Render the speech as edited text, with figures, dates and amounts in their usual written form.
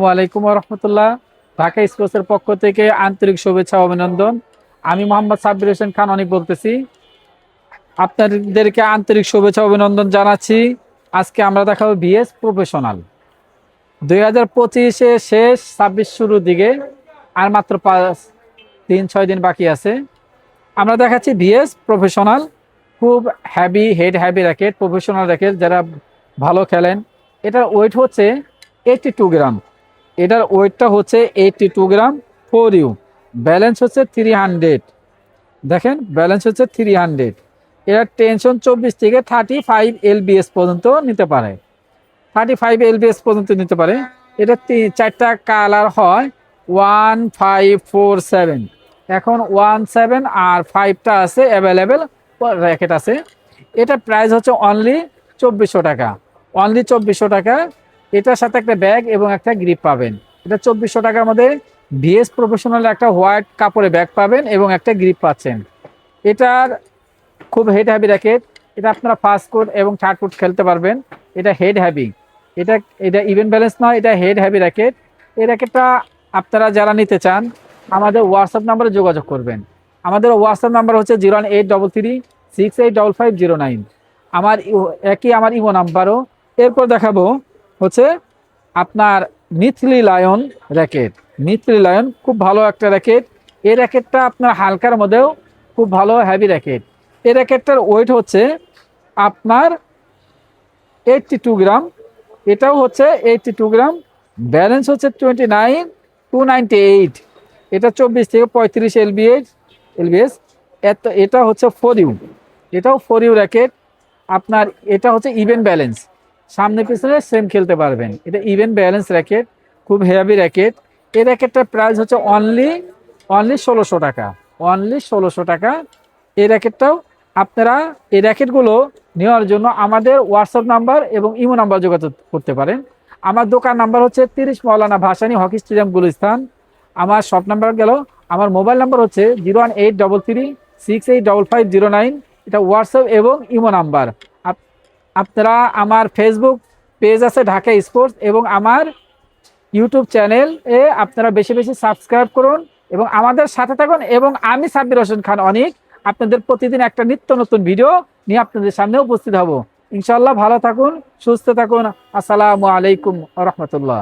ওয়ালাইকুম রহমতুল্লাহ। ঢাকা স্পোর্টসের পক্ষ থেকে আন্তরিক শুভেচ্ছা অভিনন্দন। আমি মোহাম্মদ সাব্বির হোসেন খান অনিক বলতেছি। আপনাদেরকে আন্তরিক শুভেচ্ছা অভিনন্দন জানাচ্ছি। আজকে আমরা দেখাবো ভিএস প্রফেশনাল 2025 শেষ, 26 শুরুর দিকে আর মাত্র 3-6 দিন বাকি আছে। আমরা দেখাচ্ছি ভিএস প্রফেশনাল, খুব হেভি র্যাকেট, প্রফেশনাল র্যাকেট যারা ভালো খেলেন। এটার ওয়েট হচ্ছে 82 গ্রাম। এটার ওয়েটটা হচ্ছে 82 গ্রাম। 4U ব্যালেন্স হচ্ছে 300। দেখেন ব্যালেন্স হচ্ছে 300। এর টেনশন 24 থেকে 35 এলবিএস পর্যন্ত নিতে পারে। 35 এলবিএস পর্যন্ত নিতে পারে। এটা 4টা কালার হয়, 1547। এখন 17 আর 5টা আছে অ্যাভেলেবেল র্যাকেট আছে। এটা প্রাইস হচ্ছে অনলি 2400 টাকা। অনলি 2400 টাকা। এটার সাথে একটা ব্যাগ এবং একটা গ্রিপ পাবেন। এটা 2400 টাকার মধ্যে ভিএস প্রফেশনাল একটা হোয়াইট কাপড়ে ব্যাগ পাবেন এবং একটা গ্রিপ পাচ্ছেন। এটার খুব হেড হ্যাভি র্যাকেট। এটা আপনারা ফার্স্ট কোট এবং থার্ড কোট খেলতে পারবেন। এটা হেড হ্যাভি। এটা এটা ইভেন ব্যালেন্স নয়, এটা হেড হ্যাভি র্যাকেট। এই র্যাকেটটা আপনারা যারা নিতে চান আমাদের হোয়াটসঅ্যাপ নাম্বারে যোগাযোগ করবেন। আমাদের হোয়াটসঅ্যাপ নাম্বার হচ্ছে 01833685509। আমার ইমো নাম্বারও। এরপর দেখাবো হচ্ছে আপনার মিথলি লায়ন র্যাকেট। মিথলি লায়ন খুব ভালো একটা র্যাকেট। এই র্যাকেটটা আপনার হালকার মধ্যেও খুব ভালো হেভি র্যাকেট। এই র্যাকেটটার ওয়েট হচ্ছে আপনার 82 গ্রাম। এটাও হচ্ছে 82 গ্রাম। ব্যালেন্স হচ্ছে 29298। এটা 24 থেকে 35 এলবিএস। এটা হচ্ছে 4U। এটাও 4U র্যাকেট। আপনার এটা হচ্ছে ইভেন ব্যালেন্স, সামনে পিছনে সেম খেলতে পারবেন। এটা ইভেন ব্যালেন্স র্যাকেট, খুব হেভি র্যাকেট। এই র্যাকেটটার প্রাইস হচ্ছে অনলি 1600 টাকা। অনলি 1600 টাকা। এই র্যাকেটটাও আপনারা এই র্যাকেটগুলো নেওয়ার জন্য আমাদের হোয়াটসঅ্যাপ নাম্বার এবং ইমো নাম্বার যোগাযোগ করতে পারেন। আমার দোকান নাম্বার হচ্ছে 30 মৌলানা ভাসানী হকি স্টেডিয়াম গুলিস্তান। আমার শপ নাম্বার গেল। আমার মোবাইল নাম্বার হচ্ছে 01833685509। এটা হোয়াটসঅ্যাপ এবং ইমো নাম্বার। আপনারা আমার ফেসবুক পেজ আছে ঢাকা স্পোর্টস, এবং আমার ইউটিউব চ্যানেল আপনারা বেশি বেশি সাবস্ক্রাইব করুন এবং আমাদের সাথে থাকুন। এবং আমি সাব্বির হোসেন খান অনিক আপনাদের প্রতিদিন একটা নিত্য নতুন ভিডিও নিয়ে আপনাদের সামনে উপস্থিত হব। ইনশাল্লাহ ভালো থাকুন, সুস্থ থাকুন। আসসালামু আলাইকুম রহমতুল্লাহ।